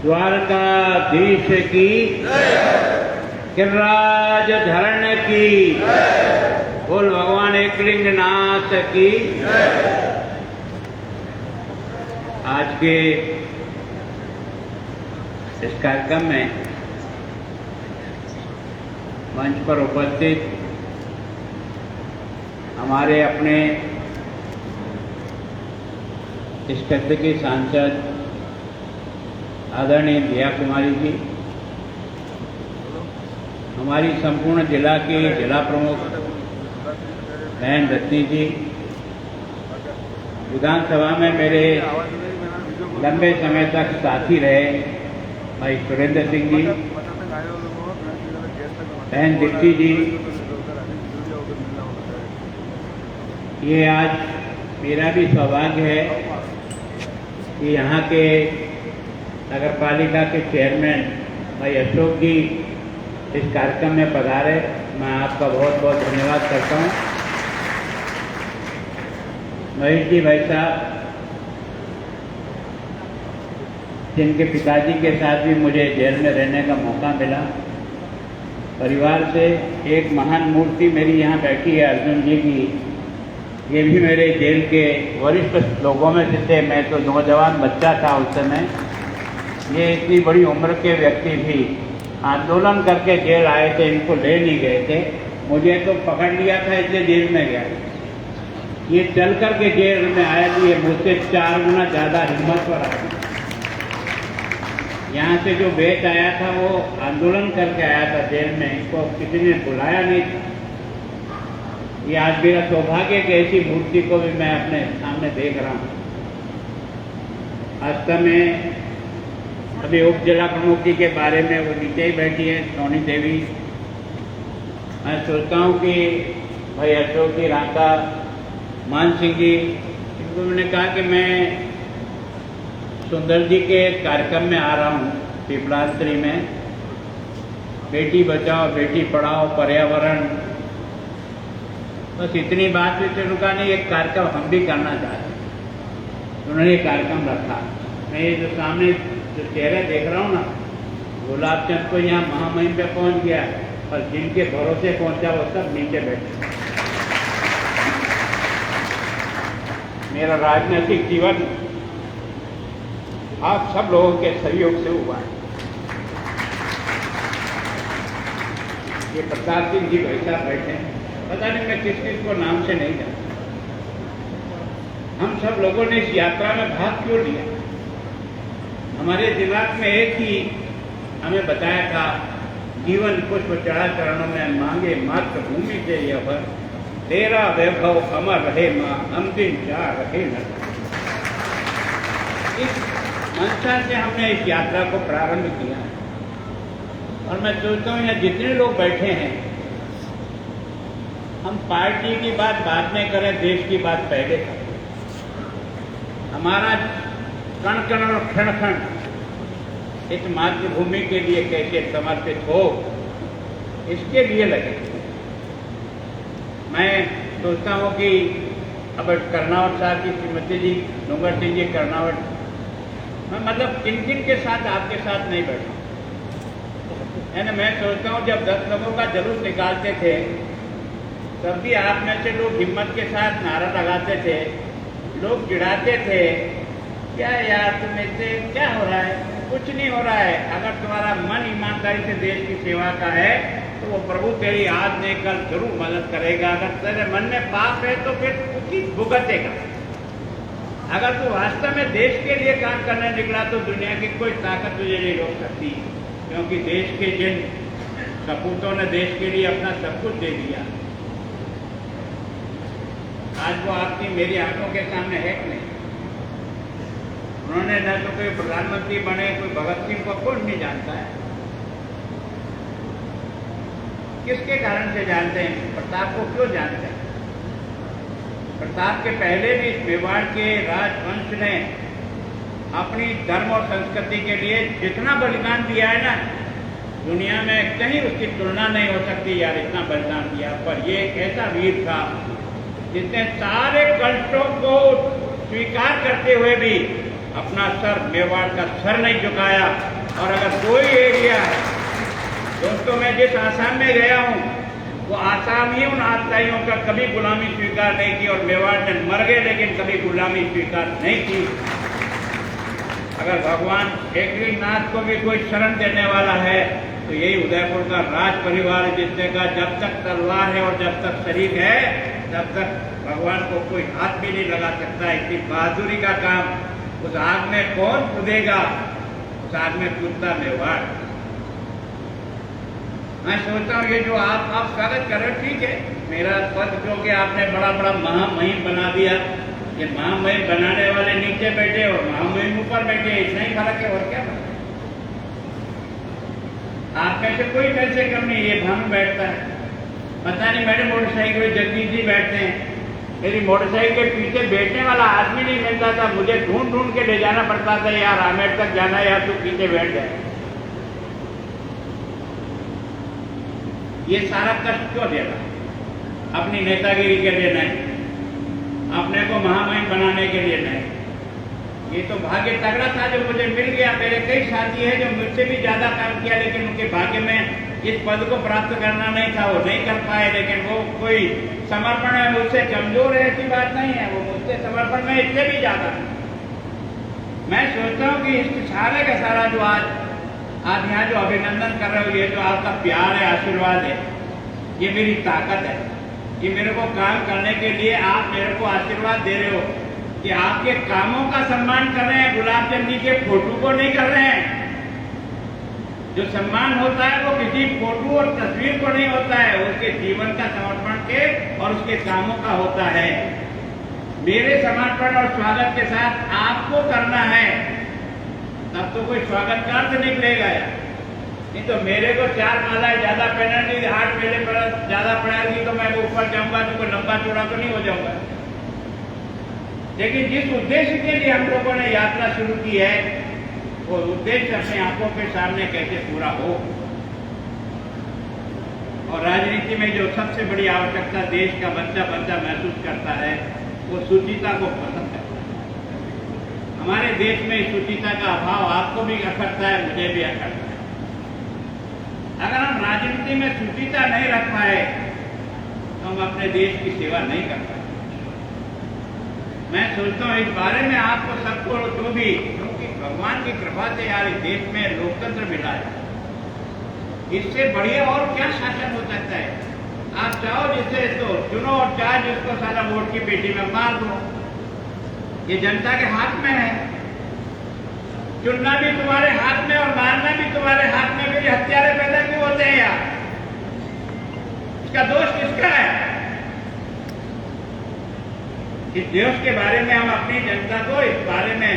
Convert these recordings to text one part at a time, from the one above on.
द्वारकाधीश की, गिरिराज धरण की, बोल भगवान एकलिंगनाथ की। आज के इस कार्यक्रम में मंच पर उपस्थित हमारे अपने इस क्षेत्र के सांसद आदरणीय दिया कुमारी जी, हमारी संपूर्ण जिला के जिला प्रमुख बहन रत्नी जी, विधानसभा में मेरे लंबे समय तक साथी रहे भाई सुरेंद्र सिंह जी, बहन दीप्ति जी, ये आज मेरा भी सौभाग्य है कि यहाँ के नगर पालिका के चेयरमैन भाई अशोक जी इस कार्यक्रम में पधारे। मैं आपका बहुत बहुत धन्यवाद करता हूँ। महेश जी भाई साहब, जिनके पिताजी के साथ भी मुझे जेल में रहने का मौका मिला, परिवार से एक महान मूर्ति मेरी यहाँ बैठी है अर्जुन जी की, ये भी मेरे जेल के वरिष्ठ लोगों में से थे। मैं तो नौजवान बच्चा था उस समय। ये इतनी बड़ी उम्र के व्यक्ति भी आंदोलन करके जेल आए थे, इनको ले नहीं गए थे, मुझे तो पकड़ लिया था इसलिए जेल में गया। ये चल करके जेल में आया कि ये मुझसे 4 गुना ज़्यादा हिम्मत पर आया। यहाँ से जो बेच आया था वो आंदोलन करके आया था जेल में, इसको किसी ने बुलाया नहीं था। ये आज मेरा सौभाग्य कि ऐसी मूर्ति को भी मैं अपने सामने देख रहा हूँ। वास्तव में अभी उप जिला प्रमुख जी के बारे में वो नीचे ही बैठी है सोनी देवी। मैं सोचता हूँ कि भाई अशोक जी रांका, मान सिंह जी, इनको मैंने कहा कि मैं सुंदर जी के कार्यक्रम में आ रहा हूँ पिपलाश्री में, बेटी बचाओ बेटी पढ़ाओ पर्यावरण, बस इतनी बात भी से रुका नहीं, एक कार्यक्रम हम भी करना चाहते हैं। उन्होंने ये कार्यक्रम रखा। मैं ये जो सामने जो चेहरे देख रहा हूँ ना, गुलाब चंद को यहाँ महामहिम पे पहुँच गया और जिनके भरोसे पहुँचा वो सब नीचे बैठे। मेरा राजनीतिक जीवन आप सब लोगों के सहयोग से हुआ है। ये प्रताप सिंह जी भाई साहब बैठे हैं, पता नहीं मैं किस किस को नाम से नहीं जानता। हम सब लोगों ने इस यात्रा में भाग क्यों लिया? हमारे दिमाग में एक ही हमें बताया था, जीवन पुष्प चढ़ा चरणों में मांगे मातृभूमि से यह वर, तेरा वैभव अमर रहे माँ, हम दिन जा रहे न। इस मंशा से हमने इस यात्रा को प्रारंभ किया और मैं सोचता हूँ यहाँ जितने लोग बैठे हैं, हम पार्टी की बात बाद में करें, देश की बात पहले करें। हमारा कण कण और क्षण क्षण इस मातृभूमि के लिए कैसे समर्पित हो, इसके लिए लगे। मैं सोचता हूँ कि अब कर्नावट साहब की श्रीमती जी, डूंगर सिंह जी कर्नावट, मैं मतलब किन के साथ आपके साथ नहीं बैठा। यानी मैं सोचता हूँ जब 10 लोगों का जुलूस निकालते थे तब भी आप में से लोग हिम्मत के साथ नारा लगाते थे, लोग चिढ़ाते थे, क्या यार तुम इससे क्या हो रहा है? कुछ नहीं हो रहा है। अगर तुम्हारा मन ईमानदारी से देश की सेवा का है तो वो प्रभु तेरी आज नहीं कल जरूर मदद करेगा। अगर तेरे मन में पाप है तो फिर उसकी भुगतेगा। अगर तू वास्तव में देश के लिए काम करने निकला तो दुनिया की कोई ताकत तुझे नहीं रोक सकती, क्योंकि देश के जिन सपूतों ने देश के लिए अपना सब कुछ दे दिया, आज वो आपकी मेरी आंखों के सामने है कि नहीं? उन्होंने न तो कोई प्रधानमंत्री बने, कोई भगत सिंह को कौन नहीं जानता है। किसके कारण से जानते हैं? प्रताप को क्यों जानते हैं? प्रताप के पहले भी इस मेवाड़ के राजवंश ने अपनी धर्म और संस्कृति के लिए जितना बलिदान दिया है ना, दुनिया में कहीं उसकी तुलना नहीं हो सकती यार, इतना बलिदान दिया। पर ये एक ऐसा वीर था जिसने सारे कष्टों को स्वीकार करते हुए भी अपना सर, मेवाड़ का सर नहीं झुकाया। और अगर कोई एरिया है, दोस्तों मैं जिस आसाम में गया हूँ, वो आसाम ही उन आतताइयों का कभी गुलामी स्वीकार नहीं की, और मेवाड़ में मर गए लेकिन कभी गुलामी स्वीकार नहीं की। अगर भगवान एकनाथ को भी कोई शरण देने वाला है तो यही उदयपुर का राज परिवार है, जिसने कहा जब तक तलवार है और जब तक शरीर है तब तक भगवान को कोई हाथ भी नहीं लगा सकता। इतनी बहादुरी का काम। उस आग में कौन कूदेगा? उस आग में कूदता मेवाड़। मैं सोचता हूँ ये जो आप स्वागत कर रहे हो, ठीक है, मेरा पद क्योंकि आपने बड़ा बड़ा महामहिम बना दिया। ये महामहिम बनाने वाले नीचे बैठे और महामहिम ऊपर बैठे, इतना ही फर्क है, और क्या फर्क? आप में से कोई पैसे कम नहीं, ये भानु बैठता है। पता नहीं मेरे मोटरसाइकिल में जगदीश जी बैठते हैं, मेरी मोटरसाइकिल के पीछे बैठने वाला आदमी नहीं मिलता था, मुझे ढूंढ ढूंढ के ले जाना पड़ता था, यार आमेर तक जाना है, यार तू पीछे बैठ जाए। ये सारा कष्ट क्यों दे रहा? अपनी नेतागिरी के लिए नहीं, अपने को महामहिम बनाने के लिए नहीं। ये तो भाग्य तगड़ा था जो मुझे मिल गया। मेरे कई साथी हैं जो मुझसे भी ज्यादा काम किया, लेकिन उनके भाग्य में इस पद को प्राप्त करना नहीं था, वो नहीं कर पाए। लेकिन वो कोई समर्पण है मुझसे कमजोर है ऐसी बात नहीं है, वो मुझसे समर्पण में इससे भी ज्यादा। मैं सोचता हूँ कि इस सारे का सारा जो आज यहाँ जो अभिनंदन कर रहे हो, ये जो आपका प्यार है, आशीर्वाद है, ये मेरी ताकत है। ये मेरे को काम करने के लिए आप मेरे को आशीर्वाद दे रहे हो कि आपके कामों का सम्मान कर रहे हैं, गुलाब चंद जी के फोटो को नहीं कर रहे हैं। जो सम्मान होता है वो किसी फोटो और तस्वीर को नहीं होता है, उसके जीवन का समर्पण के और उसके कामों का होता है। मेरे समर्पण और स्वागत के साथ आपको करना है, तब तो कोई स्वागत का अर्थ निकलेगा यार। नहीं तो मेरे को 4 मालाएं ज्यादा पहनानी, 8 मेले पर ज्यादा पड़ेगी तो मैं ऊपर जाऊंगा तो कोई लंबा चौड़ा तो नहीं हो जाऊंगा। लेकिन जिस उद्देश्य के लिए हम लोगों ने यात्रा शुरू की है, वो उद्देश्य अपने आंखों के सामने कैसे पूरा हो। और राजनीति में जो सबसे बड़ी आवश्यकता देश का बच्चा महसूस करता है, वो शुचिता को पसंद करता है। हमारे देश में शुचिता का अभाव आपको भी अखरता है, मुझे भी अखरता है। अगर हम राजनीति में शुचिता नहीं रख पाए तो हम अपने देश की सेवा नहीं कर पाए। मैं सोचता हूँ इस बारे में आपको सबको जो भी, क्योंकि भगवान की कृपा से यार इस देश में लोकतंत्र मिला है, इससे बढ़िया और क्या शासन हो सकता है। आप चाहो जिससे तो चुनो और चाहे जिसको सारा वोट की पेटी में मार दो, ये जनता के हाथ में है। चुनना भी तुम्हारे हाथ में और मारना भी तुम्हारे हाथ में, मेरी हत्यारे पैदा क्यों होते हैं यार? इसका दोष किसका है? इस देश के बारे में हम अपनी जनता को इस बारे में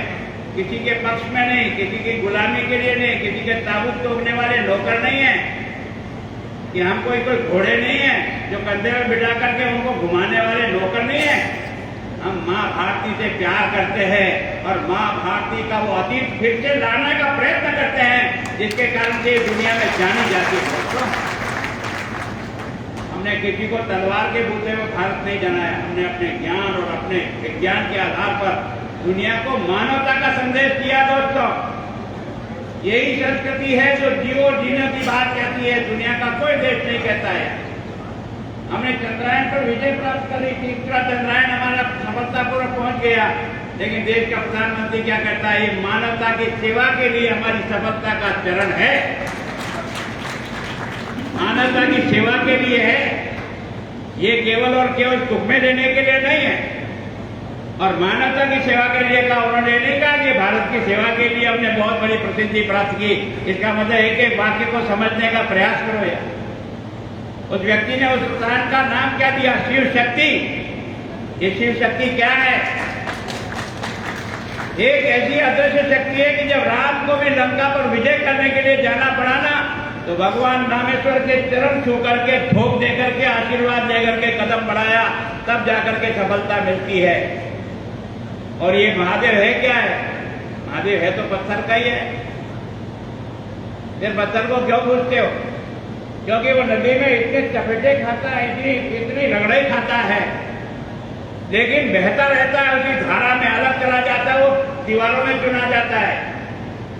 किसी के पक्ष में नहीं, किसी की गुलामी के लिए नहीं, किसी के ताबूत तोड़ने वाले नौकर नहीं है, कि हम कोई घोड़े नहीं है जो कंधे में बिठा करके उनको घुमाने वाले नौकर नहीं है। हम माँ भारती से प्यार करते हैं और माँ भारती का वो अतीत फिर से लाने का प्रयत्न करते हैं, जिसके कारण से दुनिया में जानी जाती है। हमने किसी को तलवार के बूते में भारत नहीं जनाया, हमने अपने ज्ञान और अपने विज्ञान के आधार पर दुनिया को मानवता का संदेश दिया। दोस्तों, यही संस्कृति है जो जियो जीने की बात कहती है, दुनिया का कोई देश नहीं कहता है। हमने चंद्रयान पर विजय प्राप्त कर ली, तीसरा चंद्रयान हमारा सफलतापूर्वक पहुंच गया, लेकिन देश का प्रधानमंत्री क्या करता है? ये मानवता की सेवा के लिए हमारी सफलता का चरण है, मानवता की सेवा के लिए है। ये केवल और केवल तुकमे देने के लिए नहीं है। और मानवता की सेवा के लिए कहा, उन्होंने नहीं कहा कि भारत की सेवा के लिए हमने बहुत बड़ी प्रसिद्धि प्राप्त की। इसका मतलब एक एक वाक्य को समझने का प्रयास करो यार। उस व्यक्ति ने उस स्थान का नाम क्या दिया? शिव शक्ति। ये शिव शक्ति क्या है? एक ऐसी अदृश्य शक्ति है कि जब राम को भी लंका पर विजय करने के लिए जाना पड़ा ना, तो भगवान रामेश्वर के चरण छू करके, ठोक दे करके, आशीर्वाद दे करके कदम बढ़ाया, तब जाकर के सफलता मिलती है। और ये महादेव है क्या है? महादेव है तो पत्थर का ही है। फिर पत्थर को क्यों पूछते हो? क्योंकि वो नदी में इतने चपेटे खाता है, इतनी रगड़े खाता है, लेकिन बहता रहता है, उसी धारा में अलग चला जाता है। वो दीवारों में चुना जाता है,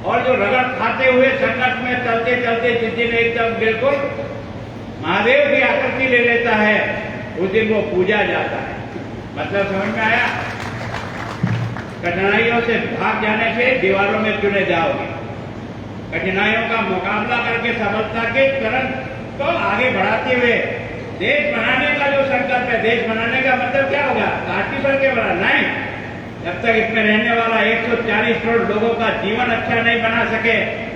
और जो रगड़ खाते हुए संकट में चलते चलते जिस दिन एकदम बिल्कुल महादेव की आकृति ले लेता है, उस दिन वो पूजा जाता है। मतलब समझ में आया? कठिनाइयों से भाग जाने से दीवारों में चुने जाओगे, कठिनाइयों का मुकाबला करके सफलता के तुरंत तो आगे बढ़ाते हुए देश बनाने का जो संकल्प है, देश बनाने का मतलब क्या होगा? काटी सड़कें बनाना नहीं। जब तक इसमें रहने वाला 140 करोड़ लोगों का जीवन अच्छा नहीं बना सके,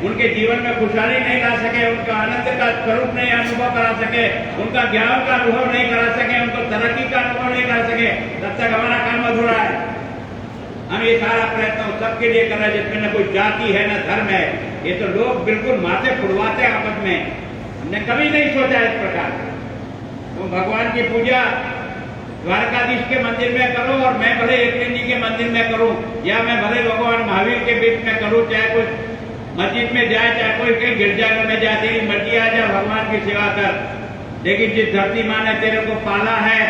उनके जीवन में खुशहाली नहीं ला सके, उनका आनंद का स्वरूप नहीं अनुभव करा सके, उनका ज्ञान का अनुभव नहीं करा सके, उनको तरक्की का अनुभव नहीं करा सके, तब तक हमारा काम अधूरा है। हम ये सारा प्रयत्न सबके लिए कर रहे हैं जिसमें न कोई जाति है न धर्म है। ये तो लोग बिल्कुल माथे फुड़वाते हैं आपस में। हमने कभी नहीं सोचा इस प्रकार। तो भगवान की पूजा द्वारकाधीश के मंदिर में करो, और मैं भले एकलिंग जी के मंदिर में करूं, या मैं भले भगवान महावीर के बीच में करूं, चाहे कोई मस्जिद में जाए, चाहे कोई कहीं गिरजाघर में जाए, तेरी मर्जी आ जाए, भगवान की सेवा कर। लेकिन जिस धरती माँ ने तेरे को पाला है,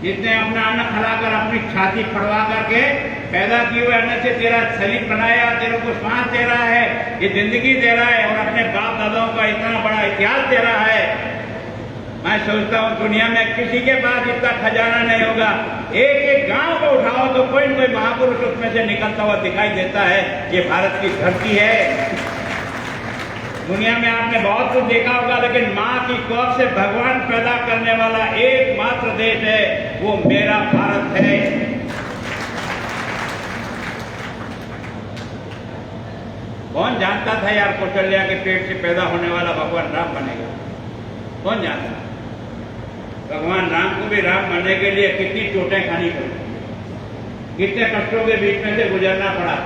जिसने अपना अन्न खिलाकर अपनी छाती फड़वा करके पैदा किए हुए अन्न से तेरा शरीर बनाया, तेरे को सांस दे रहा है, ये जिंदगी दे रहा है, और अपने बाप दादाओं का इतना बड़ा इतिहास दे रहा है। मैं सोचता हूँ दुनिया में किसी के पास इतना खजाना नहीं होगा। एक एक गांव को उठाओ तो कोई न कोई महापुरुष उसमें से निकलता हुआ दिखाई देता है। ये भारत की धरती है। दुनिया में आपने बहुत कुछ देखा होगा, लेकिन माँ की कोख से भगवान पैदा करने वाला एकमात्र देश है, वो मेरा भारत है। कौन जानता था यार कौशल्या के पेट से पैदा होने वाला भगवान राम बनेगा? कौन जानता? भगवान राम को भी राम बनने के लिए कितनी चोटें खानी पड़ी, कितने कष्टों के बीच में से गुजरना पड़ा।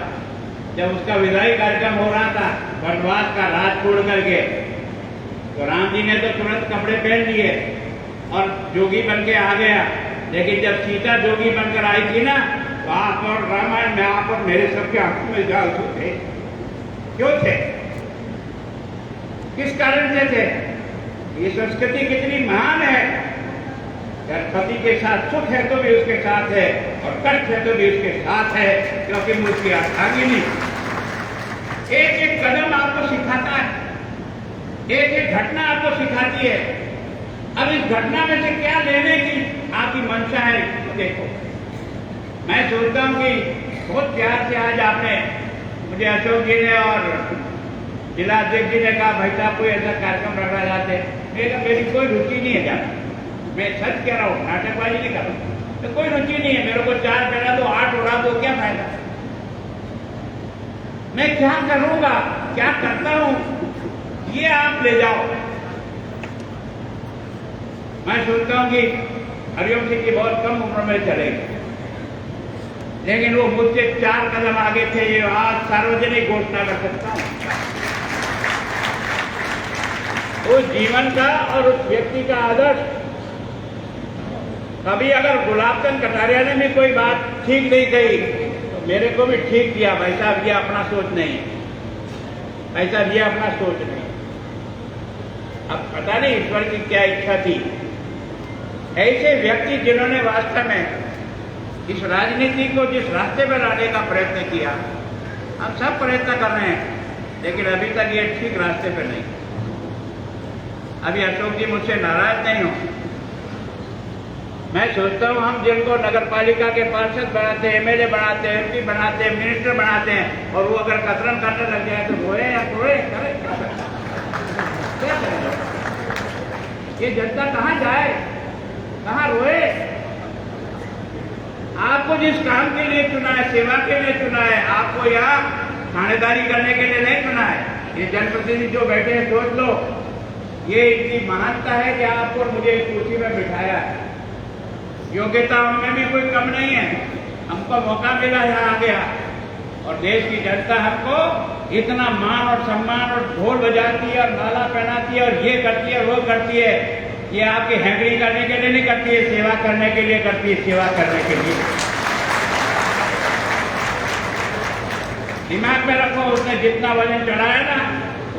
जब उसका विदाई कार्यक्रम हो रहा था वनवास का राज छोड़ करके, तो राम जी ने तो तुरंत कपड़े पहन लिए और जोगी बन के आ गया। लेकिन जब सीता जोगी बनकर आई थी ना, तो आप और रामायण में आप और मेरे सबके आंखों में जाल थे। क्यों थे? किस कारण से थे? ये संस्कृति कितनी महान है। अगर पति के साथ सुख है तो भी उसके साथ है, और कष्ट है तो भी उसके साथ है, क्योंकि वो उसकी अर्धांगिनी। एक एक कदम आपको सिखाता है, एक एक घटना आपको सिखाती है। अब इस घटना में से क्या लेने की आपकी मंशा है, तो देखो। मैं सोचता हूँ कि बहुत प्यार से आज आपने मुझे अशोक जी ने और जिला अध्यक्ष जी ने कहा भाई साहब कोई ऐसा कार्यक्रम रखा जाते। मेरी कोई रुचि नहीं है जाना, मैं सच कह रहा हूँ, नाटकबाजी नहीं कर रहा। तो कोई रुचि नहीं है। मेरे को 4 पहना दो, 8 उड़ा दो, क्या फायदा? मैं क्या करूंगा, क्या करता हूं, ये आप ले जाओ। मैं सोचता हूं कि हरिओम सिंह की बहुत कम उम्र में चले गए, लेकिन वो मुझसे 4 कदम आगे थे। ये आज सार्वजनिक घोषणा कर सकता हूं। उस जीवन का और उस व्यक्ति का आदर्श कभी अगर गुलाबचंद कटारिया ने भी कोई बात ठीक नहीं कही तो मेरे को भी ठीक किया। भाई साहब ये अपना सोच नहीं, भाई साहब ये अपना सोच नहीं। अब पता नहीं ईश्वर की क्या इच्छा थी। ऐसे व्यक्ति जिन्होंने वास्तव में इस राजनीति को जिस रास्ते पर लाने का प्रयत्न किया, हम सब प्रयत्न कर रहे हैं, लेकिन अभी तक ये ठीक रास्ते पर नहीं। अभी अशोक जी मुझसे नाराज नहीं हो। मैं सोचता हूँ हम जिनको नगर पालिका के पार्षद बनाते हैं, एमएलए बनाते हैं, एमपी बनाते हैं, मिनिस्टर बनाते हैं, और वो अगर कसरत करने लग जाए तो रोए या रोए, क्या करें? ये जनता कहाँ जाए, कहाँ रोए? आपको जिस काम के लिए चुना है, सेवा के लिए चुना है, आपको यहाँ थानेदारी करने के लिए नहीं चुना है। ये जनप्रतिनिधि जो बैठे हैं, सोच लो, ये इतनी महानता है कि आपको मुझे इस कुर्सी में बिठाया है। योग्यता उनमें भी कोई कम नहीं है। हमको मौका मिला, यहाँ आ गया, और देश की जनता हमको इतना मान और सम्मान और ढोल बजाती है और माला पहनाती है और ये करती है वो करती है। ये आपकी हैंकरिंग करने के लिए नहीं करती है, सेवा करने के लिए करती है, सेवा करने के लिए। दिमाग में रखो, उसने जितना वजन चढ़ाया ना,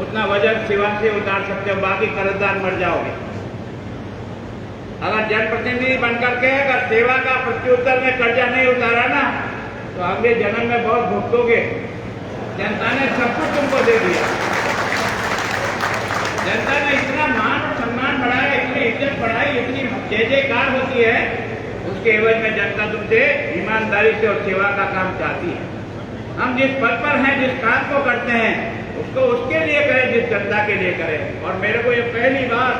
उतना वजन सेवा से उतार सकते हो, बाकी कर्जदार मर जाओगे। अगर जनप्रतिनिधि बनकर के अगर सेवा का प्रत्युत्तर में कर्जा नहीं उतारा ना, तो अगले जन्म में बहुत भुगतोगे। जनता ने सब कुछ तुमको दे दिया। जनता ने इतना मान और सम्मान बढ़ाया, इतनी इज्जत बढ़ाई, इतनी जय जयकार होती है, उसके एवज में जनता तुमसे ईमानदारी से और सेवा का काम चाहती है। हम जिस पद पर हैं, जिस काम को करते हैं, उसको उसके लिए करें, जिस जनता के लिए करें। और मेरे को ये पहली बार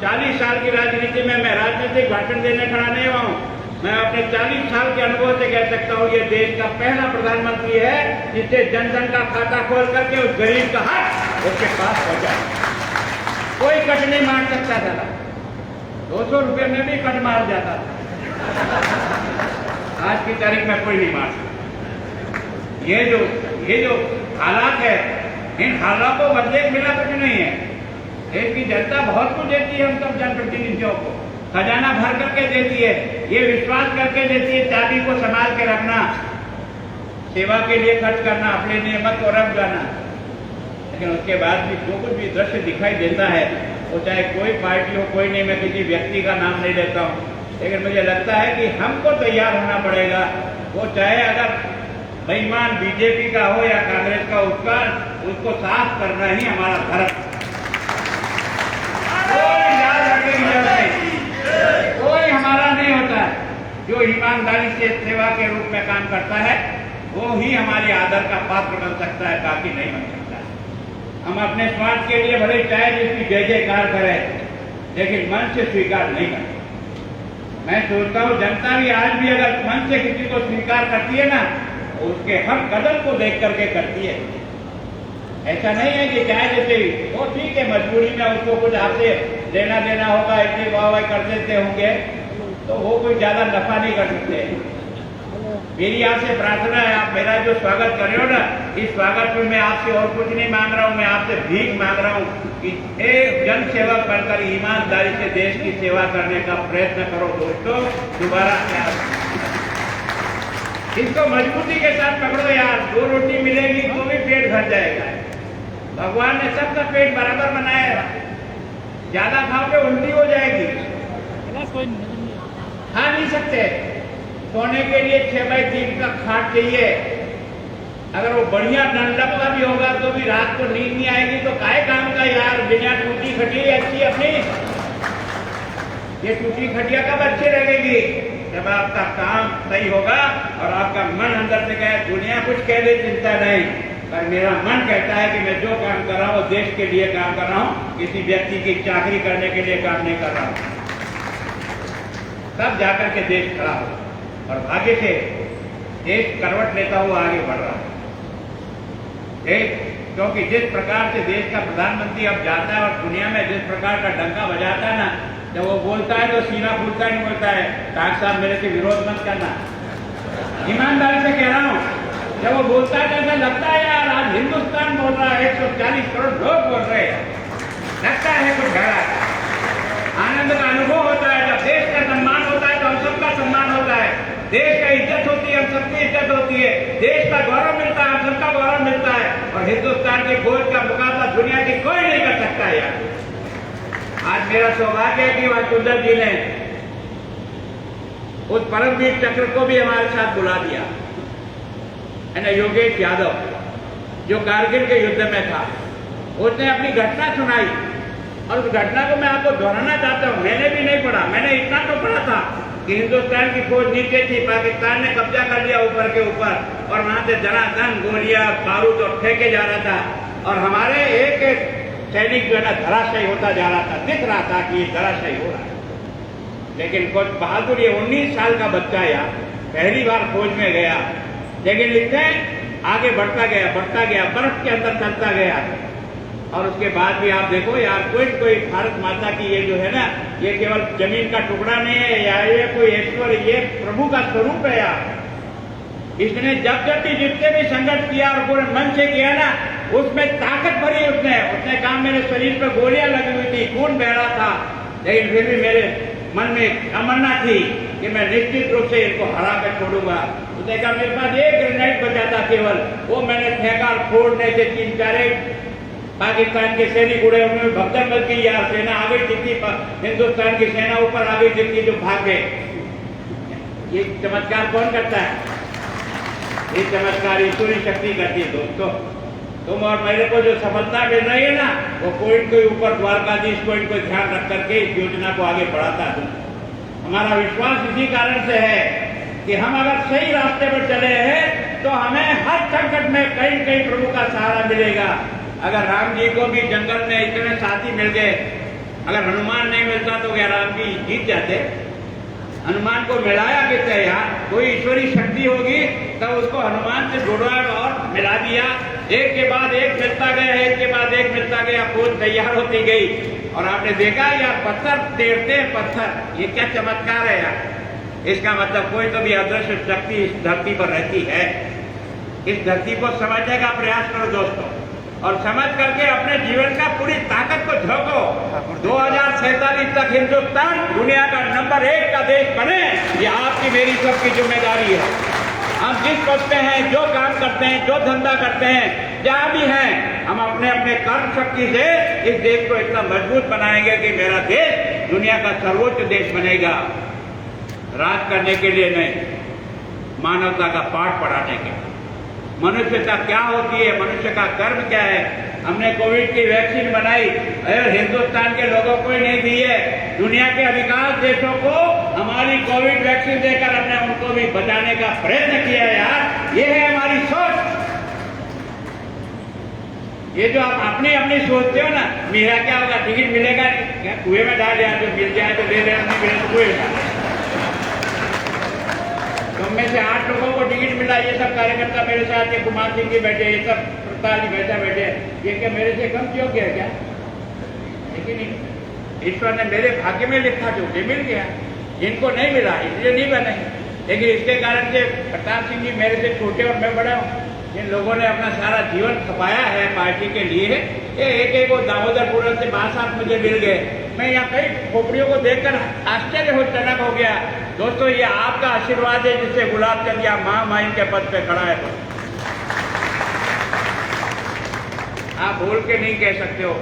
40 साल की राजनीति में मैं राजनीतिक भाषण देने खड़ा नहीं हुआ हूँ। मैं अपने 40 साल के अनुभव से कह सकता हूँ, ये देश का पहला प्रधानमंत्री है जिससे जन जन का खाता खोल करके उस गरीब का हक उसके पास पहुंचा। कोई कट नहीं मार सकता था। 200 रुपये में भी कट मार जाता था। आज की तारीख में कोई नहीं मार सकता। ये जो हालात है, इन हालातों को बदले मिला कुछ नहीं है। देश की जनता बहुत कुछ देती है हम सब जनप्रतिनिधियों को, खजाना भर करके देती है, ये विश्वास करके देती है चाबी को संभाल के रखना, सेवा के लिए खर्च करना, अपने नियमत को रख जाना। लेकिन उसके बाद भी जो कुछ भी दृश्य दिखाई देता है, वो चाहे कोई पार्टी हो, कोई नहीं, मैं किसी व्यक्ति का नाम नहीं लेता हूँ, लेकिन मुझे लगता है कि हमको तैयार होना पड़ेगा। वो चाहे अगर बेईमान बीजेपी का हो या कांग्रेस का, उसको साफ करना ही हमारा धर्म। कोई याद रखने की जरूरत नहीं, कोई हमारा नहीं होता है। जो ईमानदारी से सेवा के रूप में काम करता है वो ही हमारे आदर का पात्र बन सकता है, बाकी नहीं बन सकता है। हम अपने स्वार्थ के लिए भले चाहे जिसकी जय जयकार करें, लेकिन मन से स्वीकार नहीं करते। मैं सोचता हूँ जनता भी आज भी अगर मन से किसी को स्वीकार करती है ना, तो उसके हर कदम को देख करके करती है। ऐसा नहीं है कि चाहे जैसे वो ठीक है, मजबूरी में उसको कुछ आपसे लेना देना होगा, इतनी वाह कर देते होंगे, तो वो कोई ज्यादा नफा नहीं कर सकते। मेरी आपसे प्रार्थना है, आप मेरा जो स्वागत कर रहे हो ना, इस स्वागत में मैं आपसे और कुछ नहीं मांग रहा हूँ, मैं आपसे भीख मांग रहा हूँ कि एक जन सेवक बनकर ईमानदारी से देश की सेवा करने का प्रयत्न करो। दोस्तों, दोबारा क्या, इसको मजबूती के साथ पकड़ो यार। 2 रोटी मिलेगी तो भी पेट भर जाएगा। भगवान ने सबका पेट बराबर बनाया है। ज्यादा खाओगे उल्टी हो जाएगी, खा नहीं सकते। सोने के लिए 6x3 का खाट चाहिए। अगर वो बढ़िया डंडप का भी होगा तो भी रात को नींद नहीं आएगी, तो काहे काम का यार। बिना टूटी खटिया अच्छी अपनी, ये टूटी खटिया कब अच्छी लगेगी? जब आपका काम सही होगा और आपका मन अंदर से कहे दुनिया कुछ कह दे चिंता नहीं, पर मेरा मन कहता है कि मैं जो काम कर रहा हूँ देश के लिए काम कर रहा हूँ, किसी व्यक्ति की चाकरी करने के लिए काम नहीं कर रहा हूँ, तब जाकर के देश खड़ा हो। और भाग्य से देश करवट लेता हुआ आगे बढ़ रहा है। क्योंकि जिस प्रकार से देश का प्रधानमंत्री अब जाता है और दुनिया में जिस प्रकार का डंका बजाता है ना, जब वो बोलता है तो सीना फूलता नहीं बोलता है। डॉक्टर साहब मेरे से विरोध मत करना, ईमानदारी से कह रहा हूँ। जब वो बोलता है तो ऐसा लगता है यार आज हिंदुस्तान बोल रहा है, 140 करोड़ लोग बोल रहे हैं, लगता है कुछ घड़ा। आनंद का अनुभव होता है। जब देश का सम्मान होता है तो हम सबका सम्मान होता है, देश का इज्जत होती है, हम सबकी इज्जत होती है, देश का गौरव मिलता है, हम सबका गौरव मिलता है। और हिंदुस्तान की फौज का मुकाबला दुनिया की कोई नहीं कर सकता है यार। आज मेरा सौभाग्य है कि वासुदेव जी ने उस परमवीर चक्र को भी हमारे साथ बुला दिया है ना। योगेश यादव जो कारगिल के युद्ध में था, उसने अपनी घटना सुनाई और उस घटना को मैं आपको दोहराना चाहता हूँ। मैंने भी नहीं पढ़ा, मैंने इतना तो पढ़ा था कि हिंदुस्तान की फौज नीचे थी, पाकिस्तान ने कब्जा कर लिया ऊपर के ऊपर, और वहां से धनाधन गोलियां बारूद और फेंके जा रहा था, और हमारे एक एक सैनिक जो है ना धराशायी होता जा रहा था। दिख रहा था कि ये धराशायी हो रहा है। लेकिन कुछ बहादुर, ये 19 साल का बच्चा यार पहली बार फौज में गया, लेकिन इतने आगे बढ़ता गया, बर्फ के अंदर चलता गया। और उसके बाद भी आप देखो यार, कोई भारत माता की ये जो है ना, ये केवल जमीन का टुकड़ा नहीं है या ये कोई ईश्वर, ये प्रभु का स्वरूप है यार। इसने जब भी जितने भी संघर्ष किया और पूरे मन से किया ना, उसमें ताकत भरी। उसने कहा मेरे शरीर पर गोलियां लगी हुई थी, खून बह रहा था, लेकिन फिर भी मेरे मन में तमन्ना थी कि मैं निश्चित रूप से इनको हरा कर छोड़ूंगा। उसने कहा मेरे पास एक ग्रेनेड बचा था केवल, वो मैंने फेंका और फोड़ने से 3-4 पाकिस्तान के सैनिक उड़े, उन्होंने भगदड़ मच गई यार। सेना आगे दिखी, हिंदुस्तान की सेना ऊपर आगे दिखी, जो भाग गए। ये चमत्कार कौन करता है? ये चमत्कार ईश्वरी शक्ति करती है दोस्तों। तुम और मेरे को जो सफलता मिल रही है ना, वो कोई कोई ऊपर द्वारकाधीश कोई कोई ध्यान रख करके इस योजना को आगे बढ़ाता है। हमारा विश्वास इसी कारण से है कि हम अगर सही रास्ते पर चले हैं तो हमें हर संकट में कहीं कहीं प्रभु का सहारा मिलेगा। अगर राम जी को भी जंगल में इतने साथी मिल गए, अगर हनुमान नहीं मिलता तो क्या राम जी जीत जाते? हनुमान को मिलाया किससे यार? कोई ईश्वरी शक्ति होगी तब उसको हनुमान से जुड़वा और मिला दिया। एक के बाद एक मिलता गया, एक के बाद एक मिलता गया, फौज तैयार होती गई। और आपने देखा यार, पत्थर तैरते हैं पत्थर, ये क्या चमत्कार है यार। इसका मतलब कोई तो भी अदृश्य शक्ति इस धरती पर रहती है। इस धरती को समझने का प्रयास करो दोस्तों, और समझ करके अपने जीवन का पूरी ताकत को झोंको। 2047 तक हिंदुस्तान दुनिया का नंबर 1 का देश बने, ये आपकी मेरी सबकी जिम्मेदारी है। हम जिस पद पे हैं, जो काम करते हैं, जो धंधा करते हैं, जहां भी हैं, हम अपने अपने कर्म शक्ति से इस देश को इतना मजबूत बनाएंगे कि मेरा देश दुनिया का सर्वोच्च देश बनेगा। राज करने के लिए नहीं, मानवता का पाठ पढ़ाने के। मनुष्यता क्या होती है, मनुष्य का कर्म क्या है। हमने कोविड की वैक्सीन बनाई, अरे हिंदुस्तान के लोगों को ही नहीं दी है, दुनिया के अधिकांश देशों को हमारी कोविड वैक्सीन देकर हमने उनको भी बचाने का प्रयत्न किया यार। ये है हमारी सोच। ये जो आप अपनी अपनी सोचते हो ना, मेरा क्या होगा, टिकट मिलेगा क्या, कुएं में डाल जाए तो मिल जाए तो ले लें, नहीं मिले तो कुएं में डाल। तुम में से 8 लोगों को टिकट मिला, ये सब कार्यकर्ता मेरे साथ, ये कुमार सिंह जी बैठे, ये सब प्रताप जी बैठे, ये क्या मेरे से कम योग्य है क्या? लेकिन ईश्वर ने मेरे भाग्य में लिखा, जो मुझे मिल गया, जिनको नहीं मिला इसलिए नहीं बने। लेकिन इसके कारण से प्रताप सिंह जी मेरे से छोटे और मैं बड़ा हूँ। जिन लोगों ने अपना सारा जीवन खपाया है पार्टी के लिए, ये एक एक को दामोदरपुर से 5 साल मुझे मिल गए। मैं यहाँ कई खोपड़ियों को देखकर आश्चर्यजनक हो गया। दोस्तों, ये आपका आशीर्वाद है जिससे गुलाब चंद या महामाइन के पद पे खड़ा है। आप बोल के नहीं कह सकते हो,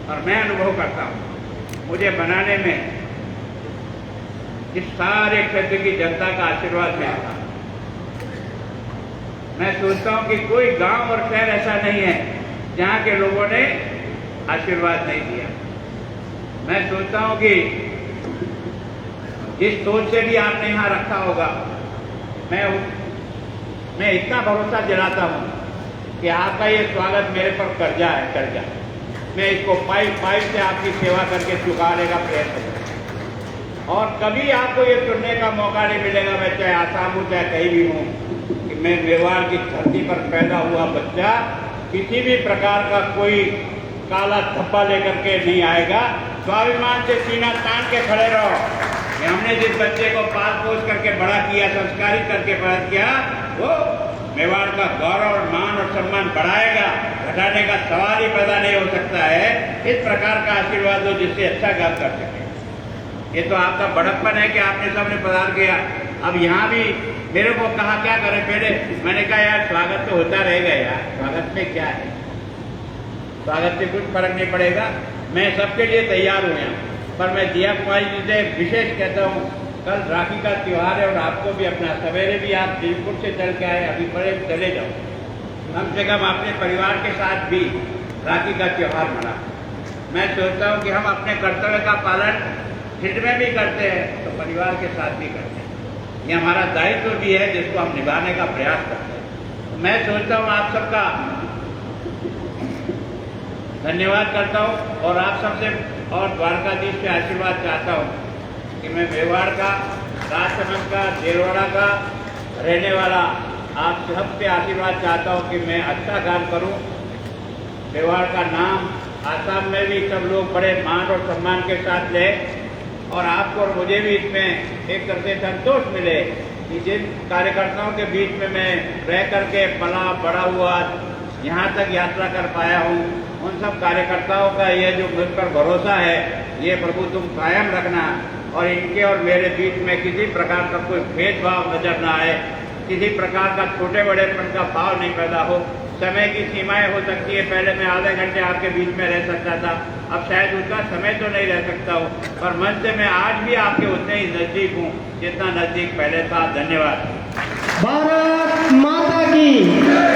और मैं अनुभव करता हूँ, मुझे बनाने में इस सारे क्षेत्र की जनता का आशीर्वाद मिला था। मैं सोचता हूँ कि कोई गांव और शहर ऐसा नहीं है जहाँ के लोगों ने आशीर्वाद नहीं दिया। मैं सोचता हूँ कि जिस सोच से भी आपने यहाँ रखा होगा, मैं इतना भरोसा दिलाता हूँ कि आपका ये स्वागत मेरे पर कर्जा है, कर्जा। मैं इसको पाइप से आपकी सेवा करके चुकाने का प्रयत्न करूँ। और कभी आपको ये सुनने का मौका नहीं मिलेगा, मैं चाहे आसाम हूँ चाहे कहीं भी हूँ, कि मैं मेवाड़ की धरती पर पैदा हुआ बच्चा किसी भी प्रकार का कोई काला धब्बा लेकर के नहीं आएगा। स्वाभिमान से सीना तान के खड़े रहो कि हमने जिस बच्चे को पाल पोस करके बड़ा किया, संस्कारित करके बड़ा किया, वो मेवाड़ का गौरव और मान और सम्मान बढ़ाएगा। घटाने का सवाल ही पैदा नहीं हो सकता है। इस प्रकार का आशीर्वाद दो जिससे अच्छा काम कर सके। ये तो आपका बड़प्पन है कि आपने सबने पधार किया। अब यहाँ भी मेरे को कहा क्या करें पहले, मैंने कहा यार स्वागत तो होता रहेगा यार, स्वागत में क्या है, स्वागत से कुछ फर्क नहीं पड़ेगा। मैं सबके लिए तैयार हूँ यहाँ, पर मैं दिया कुमारी जी से विशेष कहता हूँ, कल राखी का त्यौहार है और आपको भी अपना, सवेरे भी आप दिलपुर से चल के आए, अभी बड़े चले जाओ, कम से कम अपने परिवार के साथ भी राखी का त्यौहार मना। मैं सोचता हूँ कि हम अपने कर्तव्य का पालन फील्ड में भी करते हैं तो परिवार के साथ भी करते हैं। ये हमारा दायित्व भी है जिसको हम निभाने का प्रयास करते हैं। तो मैं सोचता हूँ आप सबका धन्यवाद करता हूँ और आप सबसे और द्वारकाधीश से आशीर्वाद चाहता हूँ कि मैं मेवाड़ का, राजसमंद का, देलवाड़ा का रहने वाला आप सबसे आशीर्वाद चाहता हूँ कि मैं अच्छा काम करूँ। मेवाड़ का नाम आसाम में भी सब लोग बड़े मान और सम्मान के साथ ले, और आपको और मुझे भी इसमें एक तरह से संतोष मिले कि जिन कार्यकर्ताओं के बीच में मैं रह करके पला बड़ा हुआ, यहाँ तक यात्रा कर पाया हूँ, उन सब कार्यकर्ताओं का ये जो मुझ पर भरोसा है, ये प्रभु तुम कायम रखना, और इनके और मेरे बीच में किसी प्रकार का कोई भेदभाव नजर न आए, किसी प्रकार का छोटे बड़ेपन का भाव नहीं पैदा हो। समय की सीमाएं हो सकती है, पहले मैं आधे घंटे आपके बीच में रह सकता था, अब शायद उसका समय तो नहीं रह सकता हूँ, पर मन से मैं आज भी आपके उतने ही नज़दीक हूँ जितना नज़दीक पहले था। धन्यवाद। भारत माता की